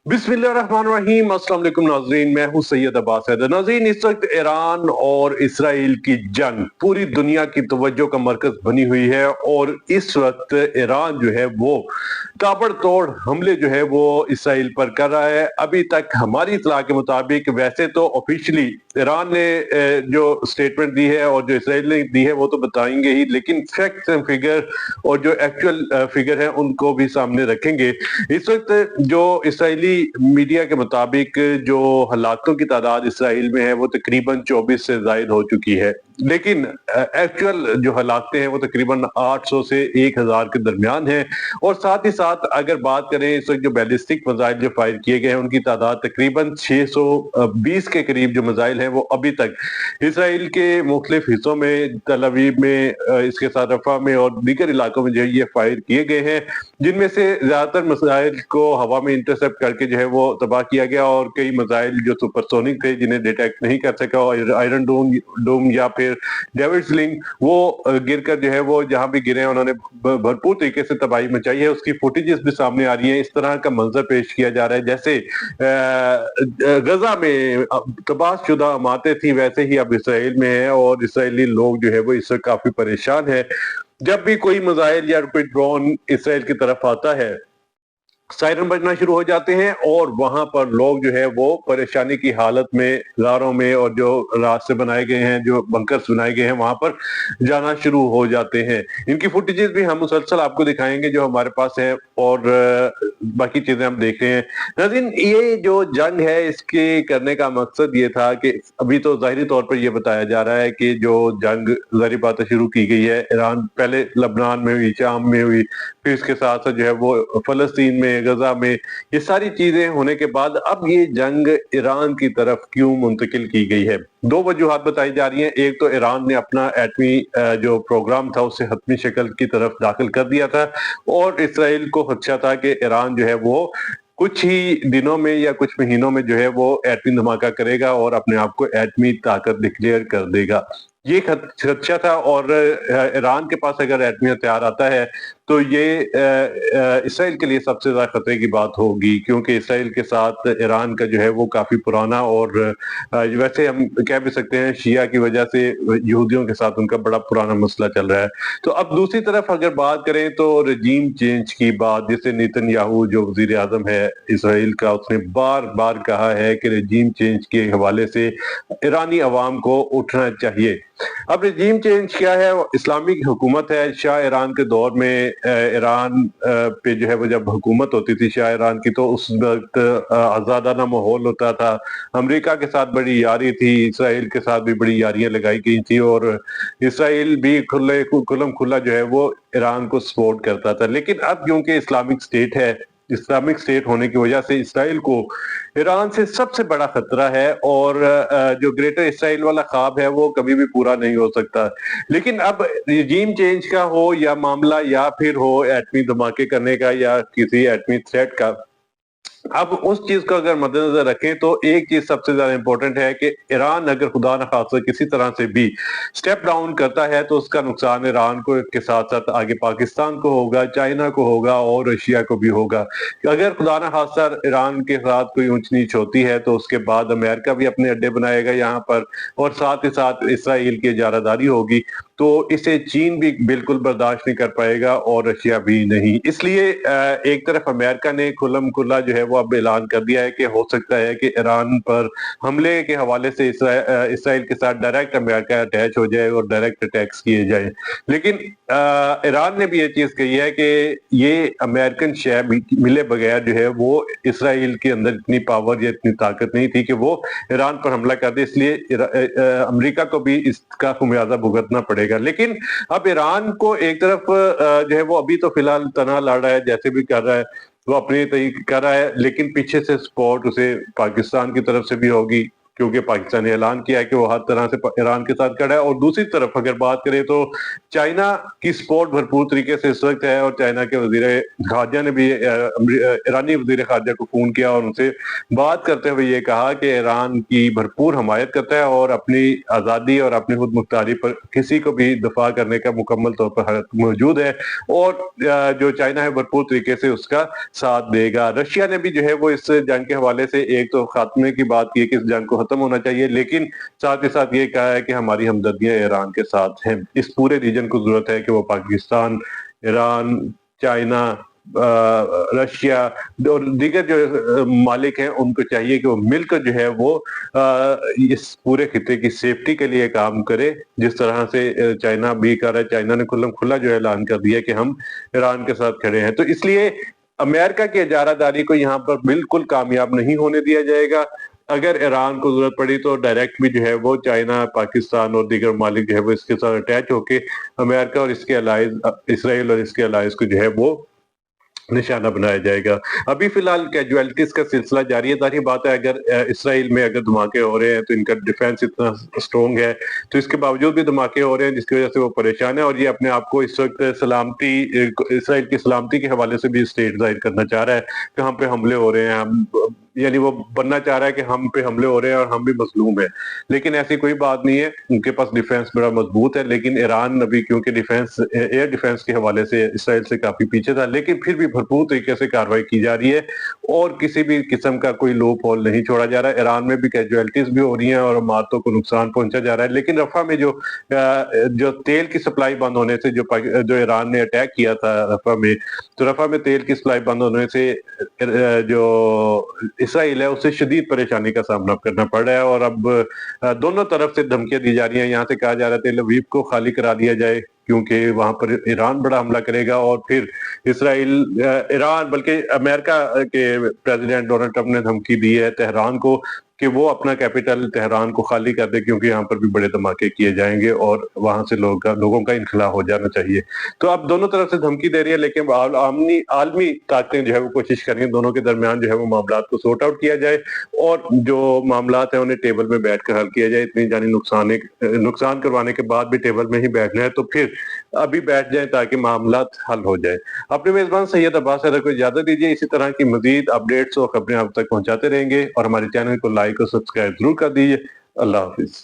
बिस्मिल्लाहिर्रहमानिर्रहीम। अस्सलाम वालेकुम नाज़रीन, मैं हूं सैयद अब्बास हैदर। नाज़रीन, इस वक्त ईरान और इसराइल की जंग पूरी दुनिया की तवज्जो का मरकज बनी हुई है और इस वक्त ईरान जो है वो ताबड़तोड़ हमले जो है वो इसराइल पर कर रहा है। अभी तक हमारी इत्तला के मुताबिक, वैसे तो ऑफिशियली ईरान ने जो स्टेटमेंट दी है और जो इसराइल ने दी है वो तो बताएंगे ही, लेकिन फैक्ट्स एंड फिगर और जो एक्चुअल फिगर है उनको भी सामने रखेंगे। इस वक्त जो इसराइली मीडिया के मुताबिक जो हलाकों की तादाद इसराइल में है वो तकरीबन 24 से जायद हो चुकी है, लेकिन एक्चुअल जो हलाकते हैं वो तकरीबन 800 से 1000 के दरमियान है। और साथ ही साथ अगर बात करें, इस वक्त जो बैलिस्टिक मिसाइल जो फायर किए गए हैं उनकी तादाद तकरीबन 620 के करीब जो मिसाइल हैं वो अभी तक इसराइल के मुख्तलिफ हिस्सों में, तल अवीव में, इसके साथ रफा में और दीगर इलाकों में जो है ये फायर किए गए हैं, जिनमें से ज्यादातर मिसाइल को हवा में इंटरसेप्ट करके जो है वो तबाह किया गया और कई मिसाइल जो सुपरसोनिक थे जिन्हें डिटेक्ट नहीं कर सका, आयरन डोम या फिर डेविड स्लिंग, वो गिरकर जो है वो जहां भी गिरे उन्होंने भरपूर तरीके से तबाही मचाई है। उसकी फुटेजेस भी सामने आ रही है। इस तरह का मंजर पेश किया जा रहा है जैसे गजा में तबाहशुदा इमारतें थी, वैसे ही अब इसराइल में है और इसराइली लोग जो है वो इससे काफी परेशान है। जब भी कोई मिसाइल या कोई ड्रोन इसराइल की तरफ आता है, सायरन बजना शुरू हो जाते हैं और वहां पर लोग जो है वो परेशानी की हालत में गारों में और जो रास्ते बनाए गए हैं, जो बंकर्स बनाए गए हैं, वहां पर जाना शुरू हो जाते हैं। इनकी फुटेजेस भी हम मुसलसल आपको दिखाएंगे जो हमारे पास है और बाकी चीजें हम देख रहे हैं। नाज़रीन, ये जो जंग है इसके करने का मकसद ये था कि अभी तो जाहिरी तौर पर यह बताया जा रहा है कि जो जंग जारी बात शुरू की गई है, ईरान पहले लबनान में हुई, शाम में हुई, फिर इसके साथ साथ जो है वो फलस्तीन में, गजा में, ये सारी चीजें होने के बाद अब ये जंग ईरान की तरफ क्यों मुंतकिल की गई है? दो वजूहात बताई जा रही हैं। एक तो ईरान ने अपना एटमी जो प्रोग्राम था उसे हतमी शक्ल की तरफ दाखिल कर दिया था और इसराइल को खदशा था कि ईरान जो है वो कुछ ही दिनों में या कुछ महीनों में जो है वो एटमी धमाका करेगा और अपने आप को एटमी ताकत डिक्लेयर कर देगा। ये खदशा था और ईरान के पास अगर एटमी हथियार आता है तो ये इसराइल के लिए सबसे ज्यादा खतरे की बात होगी, क्योंकि इसराइल के साथ ईरान का जो है वो काफी पुराना और वैसे हम कह भी सकते हैं शिया की वजह से यहूदियों के साथ उनका बड़ा पुराना मसला चल रहा है। तो अब दूसरी तरफ अगर बात करें तो रजीम चेंज की बात, जैसे नेतन्याहू जो वजीर आजम है इसराइल का, उसने बार बार कहा है कि रजीम चेंज के हवाले से ईरानी अवाम को उठना चाहिए। अब रजीम चेंज क्या है? इस्लामिक हुकूमत है। शाह ईरान के दौर में ईरान पे जो है वो जब हुकूमत होती थी शाह ईरान की, तो उस वक्त आजादाना माहौल होता था। अमेरिका के साथ बड़ी यारी थी, इसराइल के साथ भी बड़ी यारियां लगाई गई थी और इसराइल भी खुल्लम खुल्ला जो है वो ईरान को सपोर्ट करता था। लेकिन अब क्योंकि इस्लामिक स्टेट है, इस्लामिक स्टेट होने की वजह से इसराइल को ईरान से सबसे बड़ा खतरा है और जो ग्रेटर इसराइल वाला ख्वाब है वो कभी भी पूरा नहीं हो सकता। लेकिन अब रिजीम चेंज का हो या मामला या फिर हो एटमी धमाके करने का या किसी एटमी थ्रेट का, अब उस चीज को अगर मद्देनजर रखें तो एक चीज सबसे ज्यादा इंपॉर्टेंट है कि ईरान अगर खुदा न खासा किसी तरह से भी स्टेप डाउन करता है तो उसका नुकसान ईरान को के साथ साथ आगे पाकिस्तान को होगा, चाइना को होगा और रशिया को भी होगा। अगर खुदा न खासा ईरान के साथ कोई ऊंच नीच होती है तो उसके बाद अमेरिका भी अपने अड्डे बनाएगा यहाँ पर और साथ ही साथ इसराइल की इजारादारी होगी, तो इसे चीन भी बिल्कुल बर्दाश्त नहीं कर पाएगा और रशिया भी नहीं। इसलिए एक तरफ अमेरिका ने खुल्लम खुल्ला जो है वो अब ऐलान कर दिया है कि हो सकता है कि ईरान पर हमले के हवाले से इसराइल के साथ डायरेक्ट अमेरिका अटैच हो जाए और डायरेक्ट अटैक्स किए जाए। लेकिन ईरान ने भी ये चीज कही है कि ये अमेरिकन शेयर मिले बगैर जो है वो इसराइल के अंदर इतनी पावर या इतनी ताकत नहीं थी कि वो ईरान पर हमला कर दे, इसलिए अमेरिका को भी इसका खुमियाजा भुगतना पड़ेगा। लेकिन अब ईरान को एक तरफ जो है वो अभी तो फिलहाल तना लड़ रहा है, जैसे भी कर रहा है वो अपने तरीके कर रहा है, लेकिन पीछे से सपोर्ट उसे पाकिस्तान की तरफ से भी होगी क्योंकि पाकिस्तान ने ऐलान किया है कि वो हर तरह से ईरान के साथ खड़ा है। और दूसरी तरफ अगर बात करें तो चाइना की सपोर्ट भरपूर तरीके से इस वक्त है, और चाइना के वजीर खारजा ने भी ईरानी वजीर खारजा को फोन किया और उनसे बात करते हुए ये कहा कि ईरान की भरपूर हमायत करता है और अपनी आज़ादी और अपनी खुद मुख्तारी पर किसी को भी दफा करने का मुकम्मल तौर पर मौजूद है, और जो चाइना है भरपूर तरीके से उसका साथ देगा। रशिया ने भी जो है वो इस जंग के हवाले से एक तो खात्मे की बात की है कि इस जंग को खत्म होना चाहिए, लेकिन साथ ही साथ ये कहा है कि हमारी हमदर्दियां ईरान के साथ हैं। इस पूरे रीजन को जरूरत है कि वो पाकिस्तान, ईरान, चाइना, रशिया और दीगर जो मालिक हैं उनको चाहिए कि वो मिलकर जो है वो इस पूरे खिते की सेफ्टी के लिए काम करे, जिस तरह से चाइना भी कर रहा है। चाइना ने खुल्लम खुल्ला जो ऐलान कर दिया कि हम ईरान के साथ खड़े हैं। तो इसलिए अमेरिका की इजारादारी को यहाँ पर बिल्कुल कामयाब नहीं होने दिया जाएगा। अगर ईरान को जरूरत पड़ी तो डायरेक्ट भी जो है वो चाइना, पाकिस्तान और दीगर मालिक जो है वो इसके साथ अटैच होके अमेरिका और इसके अलाइज, इसराइल और इसके अलाइज को जो है वो निशाना बनाया जाएगा। अभी फिलहाल कैजुअलिटीज का सिलसिला जारी है। जाहिर बात है अगर इसराइल में अगर धमाके हो रहे हैं तो इनका डिफेंस इतना स्ट्रॉन्ग है, तो इसके बावजूद भी धमाके हो रहे हैं जिसकी वजह से वो परेशान है, और ये अपने आप को इस वक्त सलामती, इसराइल की सलामती के हवाले से भी स्टेट जाहिर करना चाह रहा है कि हम पे हमले हो रहे हैं, हम यानी वो बनना चाह रहा है कि हम पे हमले हो रहे हैं और हम भी मजलूम है। लेकिन ऐसी कोई बात नहीं है, उनके पास डिफेंस बड़ा मजबूत है। लेकिन ईरान अभी क्योंकि डिफेंस, एयर डिफेंस के हवाले से इसराइल से काफी पीछे था, लेकिन फिर भी भरपूर तरीके से कार्रवाई की जा रही है और किसी भी किस्म का कोई लूप होल नहीं छोड़ा जा रहा है। ईरान में भी कैजुअलिटीज भी हो रही हैं और इमारतों को नुकसान पहुंचा जा रहा है। लेकिन रफा में जो तेल की सप्लाई बंद होने से, जो ईरान ने अटैक किया था रफा में, तो रफा में तेल की सप्लाई बंद होने से जो इसराइल है उसे शदीद परेशानी का सामना करना पड़ रहा है। और अब दोनों तरफ से धमकियां दी जा रही हैं। यहाँ से कहा जा रहा है तेल अवीव को खाली करा दिया जाए क्योंकि वहां पर ईरान बड़ा हमला करेगा, और फिर इसराइल, ईरान बल्कि अमेरिका के प्रेसिडेंट डोनाल्ड ट्रंप ने धमकी दी है तेहरान को कि वो अपना कैपिटल तेहरान को खाली कर दे, क्योंकि यहाँ पर भी बड़े धमाके किए जाएंगे और वहां से लोगों का इनखला हो जाना चाहिए। तो अब दोनों तरफ से धमकी दे रही है, लेकिन आलमी ताकतें जो है वो कोशिश कर रही है दोनों के दरमियान जो है वो मामला को सॉर्ट आउट किया जाए और जो मामला है उन्हें टेबल में बैठ कर हल किया जाए। इतनी जानी नुकसान करवाने के बाद भी टेबल में ही बैठना है तो फिर अभी बैठ जाए ताकि मामला हल हो जाए। अपने मेजबान सैयद अब्बास को इजाजत दीजिए। इसी तरह की मजीद अपडेट्स और खबरें आप तक पहुंचाते रहेंगे और हमारे चैनल को लाइक और सब्सक्राइब जरूर कर दीजिए। अल्लाह हाफिज।